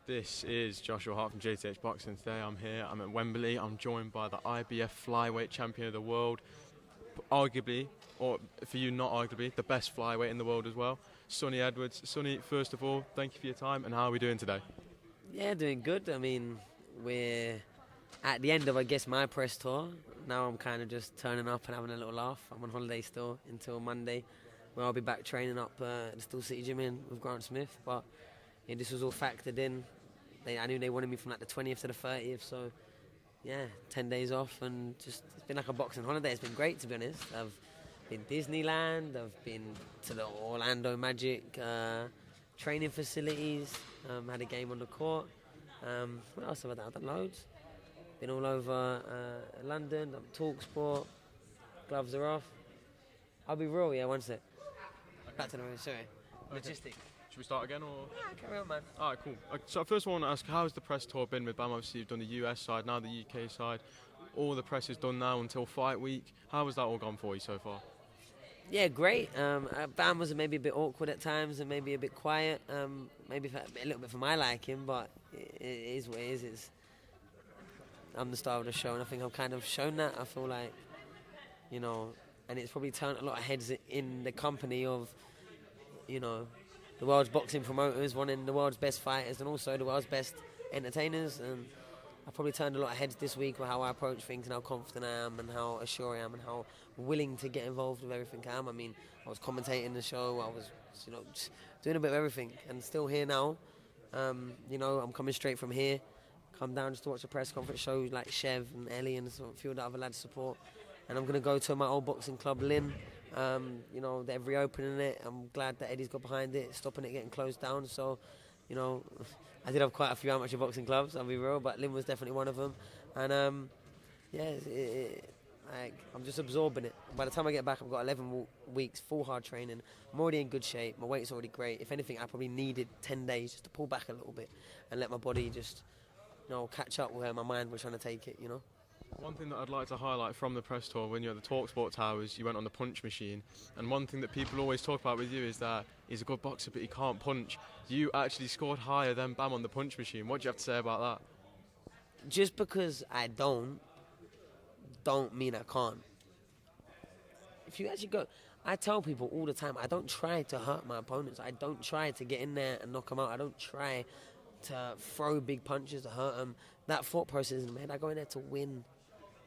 This is Joshua Hart from JTH Boxing. Today I'm at Wembley. I'm joined by the IBF flyweight champion of the world, arguably, or for you not arguably, the best flyweight in the world as well, Sonny Edwards. Sonny, first of all, thank you for your time, and how are we doing today? Yeah, doing good. I mean, we're at the end of, I guess, my press tour. Now I'm kind of just turning up and having a little laugh. I'm on holiday still until Monday, where I'll be back training up at the Steel City Gym in with Grant Smith. But yeah, this was all factored in. I knew they wanted me from like the 20th to the 30th, so yeah, 10 days off, and just it's been like a boxing holiday. It's been great, to be honest. I've been Disneyland, I've been to the Orlando Magic training facilities, had a game on the court. What else have I done? I've done loads. Been all over London, done TalkSport, gloves are off. I'll be real, yeah, one sec. Okay. Back to the room, sorry. Okay. Logistics. Should we start again, or? Yeah, carry on, man. All right, cool. So first I want to ask, how's the press tour been with BAM? Obviously you've done the US side, now the UK side. All the press is done now until fight week. How has that all gone for you so far? Yeah, great. BAM was maybe a bit awkward at times and maybe a bit quiet. Maybe a little bit for my liking, but it is what it is. I'm the star of the show, and I think I've kind of shown that. I feel like, you know, and it's probably turned a lot of heads in the company of, you know, the world's boxing promoters wanting the world's best fighters and also the world's best entertainers. And I probably turned a lot of heads this week with how I approach things and how confident I am and how assured I am and how willing to get involved with everything I am. I mean, I was commentating the show, I was, you know, just doing a bit of everything, and still here now. You know, I'm coming straight from here. Come down just to watch a press conference show like Chev and Ellie and a few of the other lads support. And I'm going to go to my old boxing club, Lynn. You know, they're reopening it. I'm glad that Eddie's got behind it, stopping it getting closed down. So, you know, I did have quite a few amateur boxing clubs, I'll be real, but Lynn was definitely one of them. And, yeah, I'm just absorbing it. By the time I get back, I've got 11 weeks, full hard training. I'm already in good shape. My weight's already great. If anything, I probably needed 10 days just to pull back a little bit and let my body just, you know, catch up where my mind was trying to take it, you know. One thing that I'd like to highlight from the press tour, when you were at the TalkSport Towers, you went on the punch machine, and one thing that people always talk about with you is that he's a good boxer but he can't punch. You actually scored higher than BAM on the punch machine. What do you have to say about that? Just because I don't mean I can't. If you actually go, I tell people all the time, I don't try to hurt my opponents. I don't try to get in there and knock them out. I don't try to throw big punches to hurt them. That thought process in my head, I go in there to win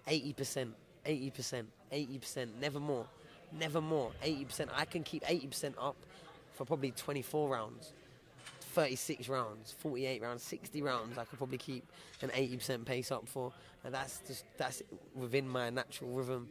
80%, 80%, 80%, never more, 80%. I can keep 80% up for probably 24 rounds, 36 rounds, 48 rounds, 60 rounds. I could probably keep an 80% pace up for, and that's within my natural rhythm.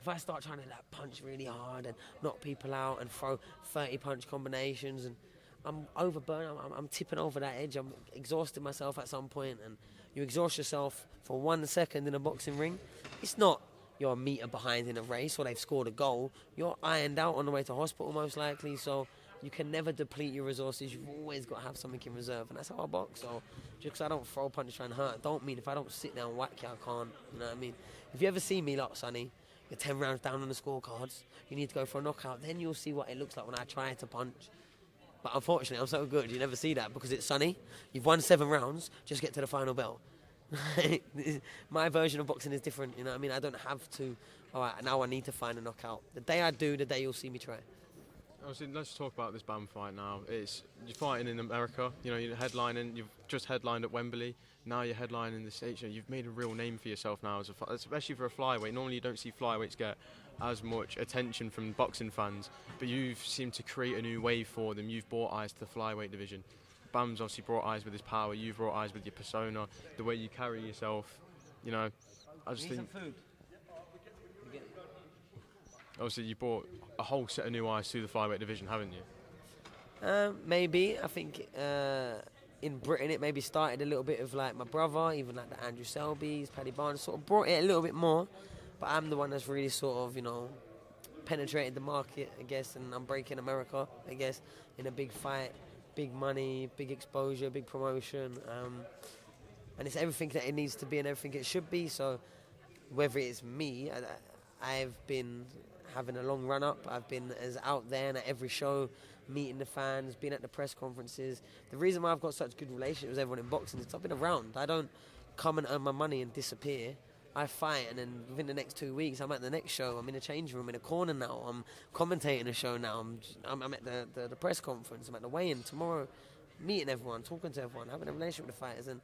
If I start trying to like punch really hard and knock people out and throw 30 punch combinations, and I'm overburnt, I'm tipping over that edge, I'm exhausting myself at some point. And you exhaust yourself for 1 second in a boxing ring. It's not you're a metre behind in a race or they've scored a goal. You're ironed out on the way to hospital most likely, so you can never deplete your resources. You've always got to have something in reserve, and that's how I box. So just because I don't throw punches trying to hurt, don't mean if I don't sit down and whack you, I can't. You know what I mean? If you ever see me, like, Sonny, you're 10 rounds down on the scorecards, you need to go for a knockout, then you'll see what it looks like when I try to punch. But unfortunately, I'm so good, you never see that because it's Sonny. You've won 7 rounds, just get to the final bell. My version of boxing is different, you know what I mean? I don't have to, all right, now I need to find a knockout. The day I do, the day you'll see me try. Obviously, let's talk about this BAM fight now. You're fighting in America, you know, you're headlining, you've just headlined at Wembley, now you're headlining in the States. You know, you've made a real name for yourself now, especially for a flyweight. Normally you don't see flyweights get as much attention from boxing fans, but you've seemed to create a new wave for them. You've brought eyes to the flyweight division. BAM's obviously brought eyes with his power, you've brought eyes with your persona, the way you carry yourself, you know. I just think... Some food. Obviously you brought a whole set of new eyes to the flyweight division, haven't you? Maybe. I think in Britain it maybe started a little bit of like my brother, even like the Andrew Selby's, Paddy Barnes, sort of brought it a little bit more. But I'm the one that's really sort of, you know, penetrated the market, I guess, and I'm breaking America, I guess, in a big fight, big money, big exposure, big promotion. And it's everything that it needs to be and everything it should be. So whether it's me, I've been having a long run up. I've been as out there and at every show meeting the fans, being at the press conferences. The reason why I've got such good relationships with everyone in boxing is I've been around. I don't come and earn my money and disappear. I fight, and then within the next 2 weeks, I'm at the next show. I'm in a change room in a corner now. I'm commentating a show now. I'm at the press conference. I'm at the weigh-in tomorrow, meeting everyone, talking to everyone, having a relationship with the fighters, and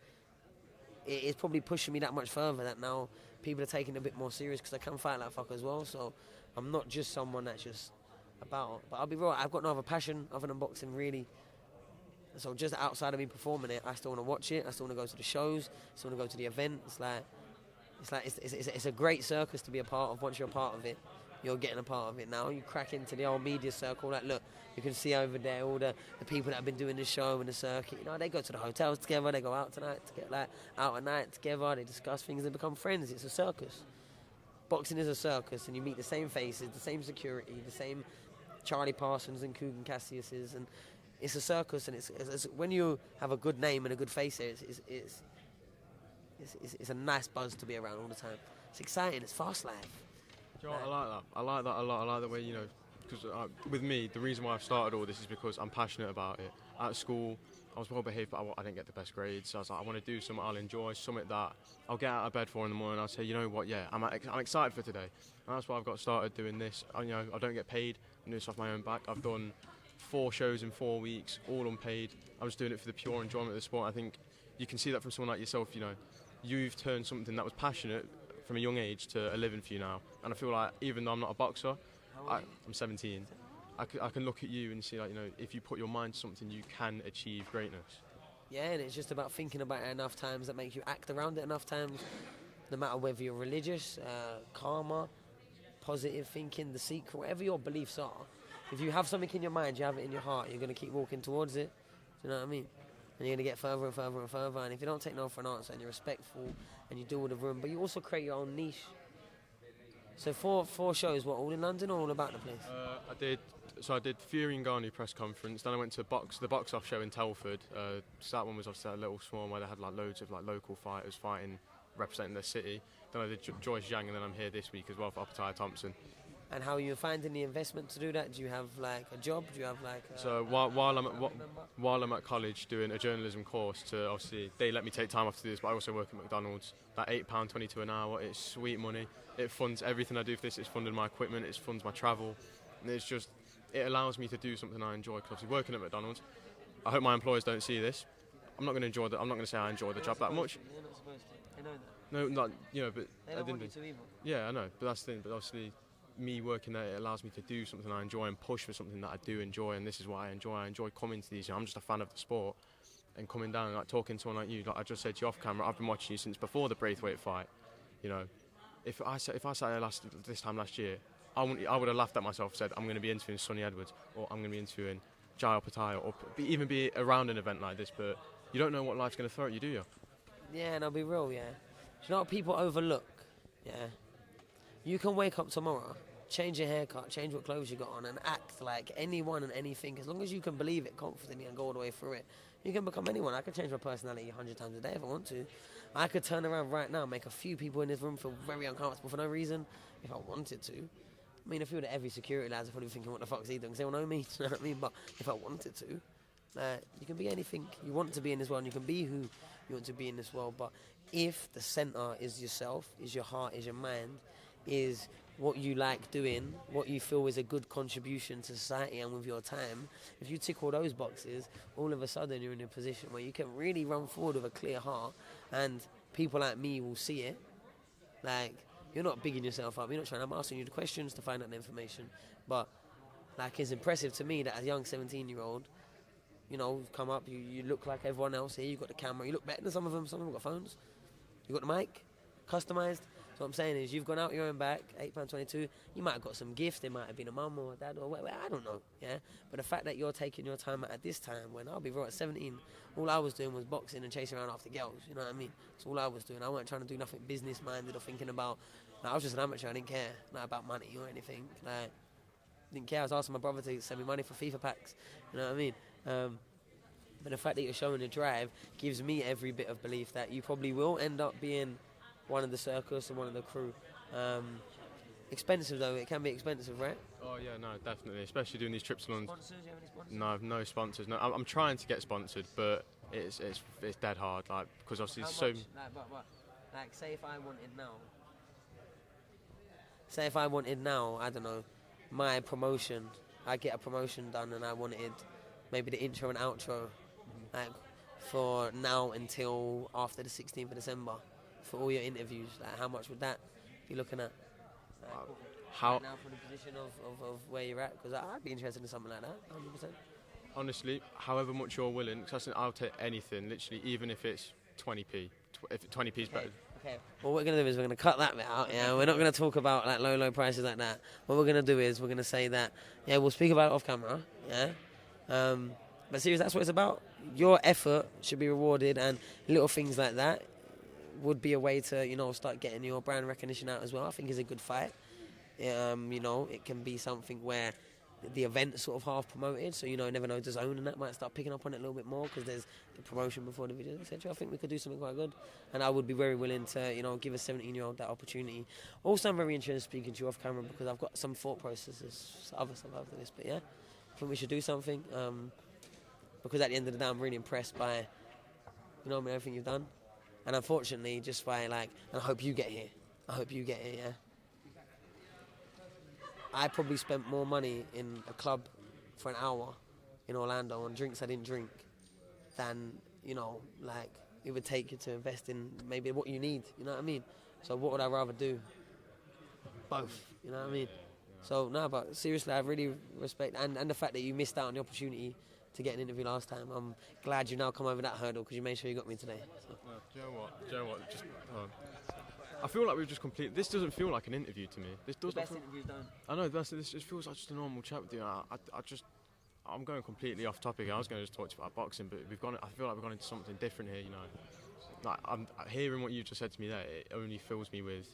it's probably pushing me that much further that now people are taking it a bit more serious because I can fight like fuck as well. So I'm not just someone that's just about. But I'll be real, I've got no other passion other than boxing, really. So just outside of me performing it, I still want to watch it. I still want to go to the shows. I still want to go to the events. It's a great circus to be a part of. Once you're a part of it, you're getting a part of it now. You crack into the old media circle. Like, look, you can see over there all the people that have been doing the show and the circuit. You know, they go to the hotels together. They go out tonight to get out at night together. They discuss things. They become friends. It's a circus. Boxing is a circus, and you meet the same faces, the same security, the same Charlie Parsons and Kugan Cassiuses, and it's a circus. And it's when you have a good name and a good face there, it's a nice buzz to be around all the time. It's exciting. It's fast life. Do you know what? I like that. I like that a lot. I like the way, because with me, the reason why I've started all this is because I'm passionate about it. At school, I was well behaved, but I didn't get the best grades. So I was like, I want to do something I'll enjoy, something that I'll get out of bed for in the morning. I'll say, you know what, I'm excited for today. And that's why I've got started doing this. I don't get paid. I'm doing this off my own back. I've done 4 shows in 4 weeks, all unpaid. I'm just doing it for the pure enjoyment of the sport. I think you can see that from someone like yourself. You've turned something that was passionate from a young age to a living for you now. And I feel like even though I'm not a boxer, I'm 17. I can look at you and see, if you put your mind to something, you can achieve greatness. Yeah, and it's just about thinking about it enough times that make you act around it enough times, no matter whether you're religious, karma, positive thinking, the secret, whatever your beliefs are. If you have something in your mind, you have it in your heart, you're going to keep walking towards it. Do you know what I mean? And you're going to get further and further and further. And if you don't take no for an answer and you're respectful and you deal with the room, but you also create your own niche. So 4 shows, what, all in London or all about the place? I did Fury and Ngannou press conference. Then I went to the box off show in Telford. So that one was obviously a little small where they had loads of local fighters fighting, representing their city. Then I did Joyce Zhang, and then I'm here this week as well for Opetaia Thompson. And how are you finding the investment to do that? Do you have a job? Do you have So while I'm at college doing a journalism course, obviously they let me take time off to do this, but I also work at McDonald's. That £8.22 an hour, it's sweet money. It funds everything I do for this. It's funded my equipment, it funds my travel, and it allows me to do something I enjoy. Because obviously working at McDonald's, I hope my employers don't see this. I'm not going to say I enjoy the job that much. You're not supposed to. They know that. No, not but they don't want you to either. Yeah, I know, but that's the thing. But obviously, me working there, it allows me to do something I enjoy and push for something that I do enjoy, and this is what I enjoy. I enjoy coming to these. I'm just a fan of the sport, and coming down and talking to someone like you. Like I just said to you off camera, I've been watching you since before the Braithwaite fight. If I sat here this time last year, I would have laughed at myself and said I'm going to be interviewing Sonny Edwards or I'm going to be interviewing Jai Opetaia or even be around an event like this. But you don't know what life's going to throw at you, do you? Yeah, and I'll be real. Yeah, do you know what people overlook? Yeah. You can wake up tomorrow, change your haircut, change what clothes you got on, and act like anyone and anything. As long as you can believe it confidently and go all the way through it, you can become anyone. I could change my personality 100 times a day if I want to. I could turn around right now, make a few people in this room feel very uncomfortable for no reason if I wanted to. I mean, if you were every security lads are probably thinking, what the fuck's he doing? Because they all know me, you know what I mean? But if I wanted to, you can be anything you want to be in this world, and you can be who you want to be in this world. But if the centre is yourself, is your heart, is your mind, is what you like doing, what you feel is a good contribution to society and with your time, if you tick all those boxes, all of a sudden you're in a position where you can really run forward with a clear heart, and people like me will see it. You're not bigging yourself up, I'm asking you the questions to find out the information, but it's impressive to me that as a young 17-year-old, come up, you look like everyone else here, you've got the camera, you look better than some of them got phones, you got the mic, customised. So what I'm saying is, you've gone out your own back, £8.22. You might have got some gifts. There might have been a mum or a dad or whatever. I don't know. Yeah. But the fact that you're taking your time at this time, when I'll be real, at 17, all I was doing was boxing and chasing around after girls. You know what I mean? That's all I was doing. I wasn't trying to do nothing business minded or thinking about. I was just an amateur. I didn't care, not about money or anything. Didn't care. I was asking my brother to send me money for FIFA packs. You know what I mean? But the fact that you're showing the drive gives me every bit of belief that you probably will end up being one of the circus and one of the crew. Expensive though, it can be expensive, right? Oh yeah, no, definitely. Especially doing these trips to London. Sponsors, you have any sponsors? No, no sponsors. No, I'm trying to get sponsored, but it's dead hard. Like because obviously How it's so. much? Like, say if I wanted now. Say if I wanted now, I don't know, my promotion. I get a promotion done, and I wanted maybe the intro and outro, like for now until after the 16th of December, for all your interviews. Like, how much would that be looking at? Like, How right now for the position of where you're at, because I'd be interested in something like that, 100%. honestly, however much you're willing, because I'll take anything, literally, even if it's 20p. If 20p is better. Okay. Well, what we're going to do is we're going to cut that bit out, yeah? We're not going to talk about, like, low prices like that. What we're going to do is we're going to say that, yeah, we'll speak about it off camera, yeah? But seriously, that's what it's about. Your effort should be rewarded, and little things like that would be a way to, you know, start getting your brand recognition out as well. I think it's a good fight. You know, it can be something where the event's sort of half promoted, so, you know, you never know, the zone and that might start picking up on it a little bit more because there's the promotion before the video, etc. I think we could do something quite good, and I would be very willing to, you know, give a 17-year-old that opportunity. Also, I'm very interested in speaking to you off camera because I've got some thought processes, other stuff after this, but yeah, I think we should do something, because at the end of the day, I'm really impressed by, you know, everything you've done, and unfortunately, just by, like, and I hope you get here, yeah? I probably spent more money in a club for an hour in Orlando on drinks I didn't drink than, you know, like, it would take you to invest in maybe what you need, you know what I mean? So what would I rather do? Both, you know what I mean? So, no, but seriously, I really respect, and the fact that you missed out on the opportunity to get an interview last time. I'm glad you now come over that hurdle because you made sure you got me today. So. No, do you know what? Just, I feel like we've just completed. This doesn't feel like an interview to me. This doesn't. The best interviews done. I know. This just feels like just a normal chat with you. I'm going completely off topic. I was going to just talk to you about boxing, but I feel like we've gone into something different here. You know, like I'm hearing what you just said to me there. It only fills me with,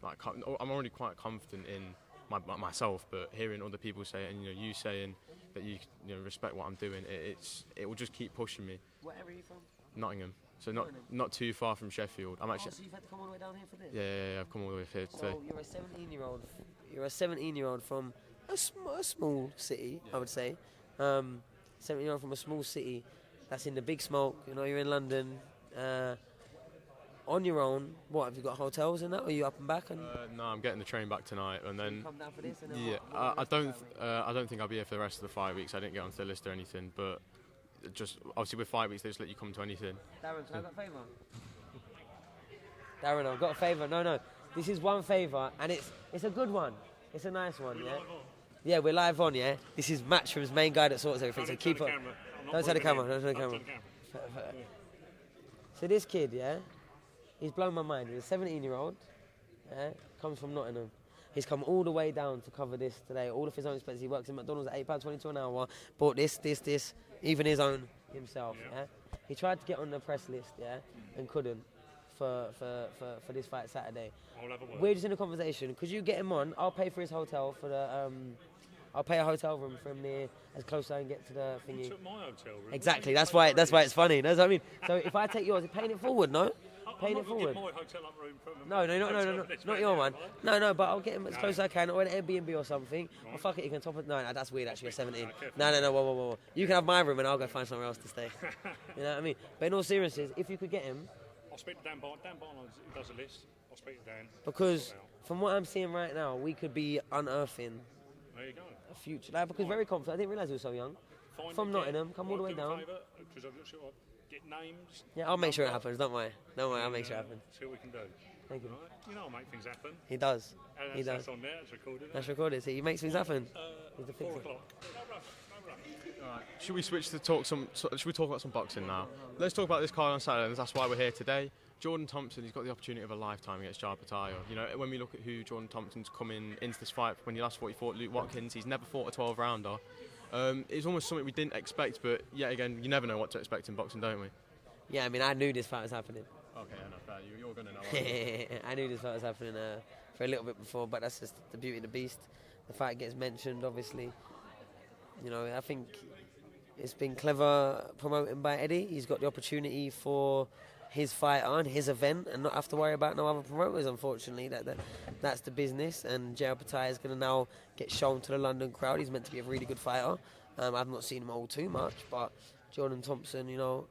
like, I'm already quite confident in myself, but hearing other people say it, and, you know, you saying that you respect what I'm doing, it will just keep pushing me. What area are you from? Nottingham. So not too far from Sheffield. I'm actually. So you've had to come all the way down here for this? Yeah, I've come all the way here today. So you're a 17-year-old. You're a 17-year-old from a small city, I would say. 17-year-old from a small city that's in the big smoke. You know, you're in London. On your own. What, have you got hotels and that? Or are you up and back? No, I'm getting the train back tonight, and then. Come down for this, and then Yeah, I don't think I'll be here for the rest of the 5 weeks. I didn't get onto the list or anything, but. Just obviously with 5 weeks they just let you come to anything. Darren, can I have a favour? Darren, I've got a favour. No, this is one favour, and it's a good one. It's a nice one, yeah. Yeah, we're live on, yeah. This is Matchroom's main guy that sorts everything. So keep up. Don't tell the camera. Don't tell the camera. So this kid, yeah, he's blown my mind. He's a 17-year-old. Yeah, comes from Nottingham. He's come all the way down to cover this today. All of his own expenses. He works in McDonald's at £8.22 an hour. Bought this, even his own himself. Yeah. He tried to get on the press list, yeah, and couldn't for this fight Saturday. We're just in a conversation. Could you get him on? I'll pay for his hotel for the. I'll pay a hotel room from near as close as I can get to the thingy. You took my hotel room. Exactly. That's why it's funny. That's what I mean. So if I take yours, paying it forward, no? Paying it forward. My hotel up room from No, not your one. No, but I'll get him as close as I can, or an Airbnb or something. Right. Or fuck it, you can top it. No, that's weird actually, you're 17. No, whoa. You can have my room and I'll go find somewhere else to stay. You know what I mean? But in all seriousness, if you could get him... I'll speak to Dan Barton. Dan Barton does a list. I'll speak to Dan. Because from what I'm seeing right now, we could be unearthing... There you go. A future. Like, because very confident. I didn't realise he was so young. From Nottingham, come all the way down. Because I've got to get names. Yeah, I'll make sure it happens, don't worry. I'll make sure it happens. See what we can do. Thank you. Right. You know I'll make things happen. He does. He does. That's on there, it's recorded. That's recorded, see, he makes things happen. He's the 4 o'clock. No rush. Alright, should we switch to should we talk about some boxing now? Let's talk about this card on Saturday, that's why we're here today. Jordan Thompson, he's got the opportunity of a lifetime against Opetaia. You know, when we look at who Jordan Thompson's coming into this fight, when he last fought, he fought Luke Watkins, he's never fought a 12-rounder. It's almost something we didn't expect, but yet again, you never know what to expect in boxing, don't we? Yeah, I mean, I knew this fight was happening. Okay, enough. You're going to know. I knew this fight was happening for a little bit before, but that's just the beauty of the beast. The fight gets mentioned, obviously. You know, I think it's been clever promoting by Eddie. He's got the opportunity for his fight on his event and not have to worry about no other promoters. Unfortunately, that's the business. And Jay Opetaia is going to now get shown to the London crowd. He's meant to be a really good fighter. I've not seen him all too much, but Jordan Thompson, you know,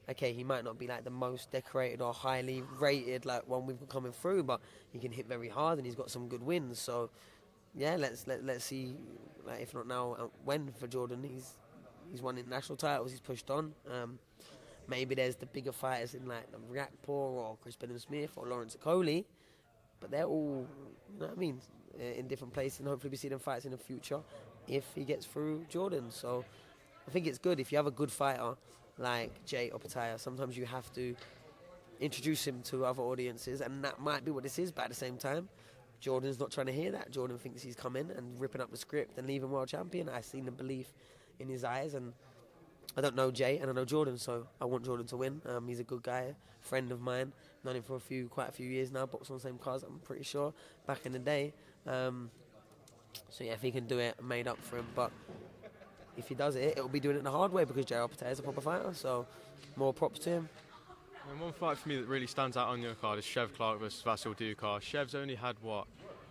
okay, he might not be like the most decorated or highly rated like one we've got coming through, but he can hit very hard and he's got some good wins. So yeah, let's see, like, if not now, when for Jordan. He's won international titles. He's pushed on. Maybe there's the bigger fighters in like Rakpour or Chris Benham-Smith or Lawrence Okoli, but they're all, you know what I mean, in different places, and hopefully we see them fights in the future if he gets through Jordan. So I think it's good if you have a good fighter like Jay Opetaia. Sometimes you have to introduce him to other audiences, and that might be what this is, but at the same time, Jordan's not trying to hear that. Jordan thinks he's coming and ripping up the script and leaving world champion. I've seen the belief in his eyes, and I don't know Jay and I know Jordan, so I want Jordan to win. He's a good guy, friend of mine, known him for quite a few years now, boxed on the same cars, I'm pretty sure, back in the day. So yeah, if he can do it, made up for him. But if he does it, it'll be doing it the hard way, because Jay Opetaia is a proper fighter, so more props to him. And one fight for me that really stands out on your card is Chev Clarke versus Vasil Ducar. Chev's only had,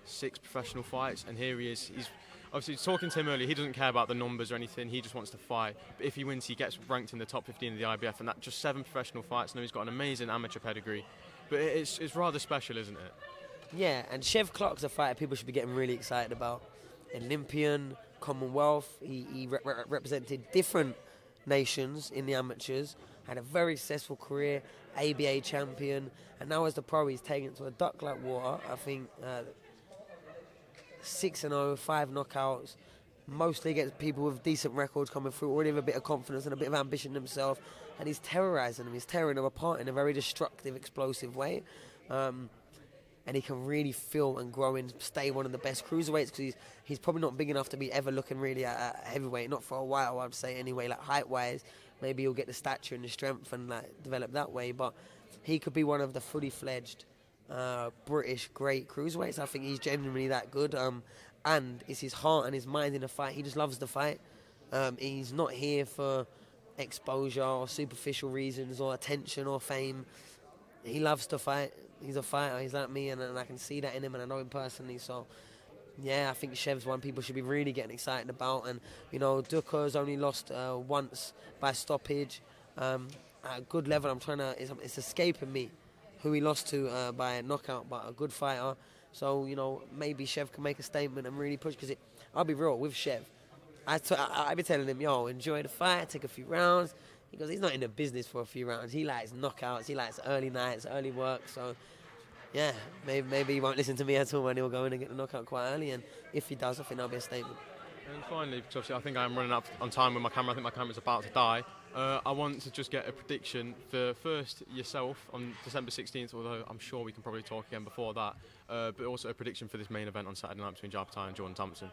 6 professional fights, and here he is. He's obviously talking to him earlier. He doesn't care about the numbers or anything. He just wants to fight. But if he wins, he gets ranked in the top 15 of the IBF, and that's just 7 professional fights. And he's got an amazing amateur pedigree. But it's rather special, isn't it? Yeah, and Chev Clarke's a fighter people should be getting really excited about. Olympian, Commonwealth. He represented different nations in the amateurs. Had a very successful career, ABA champion, and now as the pro, he's taken it to a duck like water. I think 6-0, 5 knockouts, mostly against people with decent records coming through, already with a bit of confidence and a bit of ambition himself, and he's terrorising them. He's tearing them apart in a very destructive, explosive way. And he can really feel and grow and stay one of the best cruiserweights, because he's probably not big enough to be ever looking really at heavyweight, not for a while, I'd say anyway, like height-wise. Maybe he'll get the stature and the strength and like develop that way, but he could be one of the fully fledged British great cruiserweights. I think he's genuinely that good, and it's his heart and his mind in the fight. He just loves the fight. He's not here for exposure or superficial reasons or attention or fame. He loves to fight. He's a fighter. He's like me, and I can see that in him, and I know him personally. So yeah, I think Chev's one people should be really getting excited about. And you know, Ducar's only lost once by stoppage at a good level. It's escaping me who he lost to by a knockout, but a good fighter. So you know, maybe Chev can make a statement and really push, because I'll be real with Chev. I be telling him, yo, enjoy the fight, take a few rounds. He goes, he's not in the business for a few rounds. He likes knockouts. He likes early nights, early work. So, yeah, maybe he won't listen to me at all when he'll go in and get the knockout quite early. And if he does, I think that'll be a statement. And finally, because obviously I think I'm running up on time with my camera. I think my camera's about to die. I want to just get a prediction for first yourself on December 16th, although I'm sure we can probably talk again before that. But also a prediction for this main event on Saturday night between Jay Opetaia and Jordan Thompson.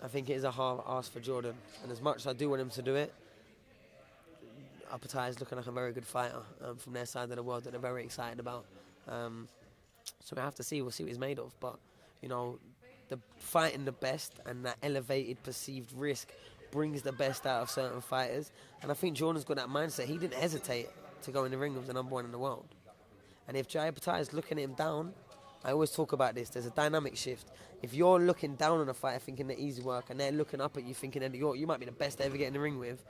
I think it is a hard ask for Jordan. And as much as I do want him to do it, Opetaia is looking like a very good fighter from their side of the world that they're very excited about. So we have to see. We'll see what he's made of. But, you know, the fighting the best and that elevated perceived risk brings the best out of certain fighters. And I think Jordan's got that mindset. He didn't hesitate to go in the ring with the number one in the world. And if Jay Opetaia is looking at him down, I always talk about this, there's a dynamic shift. If you're looking down on a fighter thinking they're easy work, and they're looking up at you thinking that you might be the best they ever get in the ring with,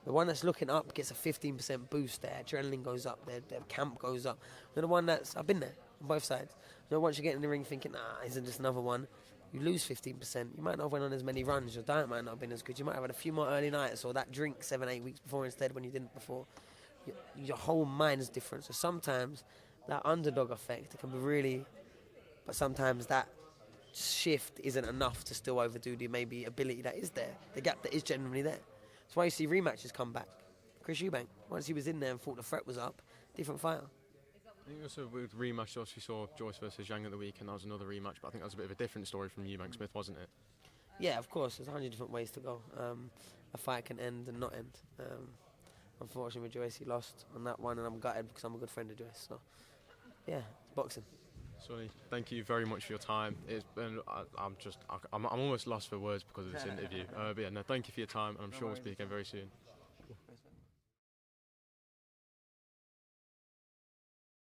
the one that's looking up gets a 15% boost. Their adrenaline goes up, their camp goes up. They're the one I've been there on both sides. You know, once you get in the ring thinking, isn't this another one? You lose 15%. You might not have went on as many runs. Your diet might not have been as good. You might have had a few more early nights, or that drink 7-8 weeks before instead when you didn't before. Your whole mind is different. So sometimes that underdog effect, it can be really, but sometimes that shift isn't enough to still overdo the maybe ability that is there, the gap that is genuinely there. That's why you see rematches come back. Chris Eubank, once he was in there and thought the threat was up, different fighter. I think also with rematch, also saw Joyce versus Yang at the weekend. That was another rematch, but I think that was a bit of a different story from Eubank Smith, wasn't it? Yeah, of course. There's 100 different ways to go. A fight can end and not end. Unfortunately, with Joyce, he lost on that one, and I'm gutted because I'm a good friend of Joyce. So, yeah, it's boxing. Sonny, thank you very much for your time. It's been, I'm almost lost for words because of this interview. But yeah, no, thank you for your time, and I'm sure we'll speak again very soon.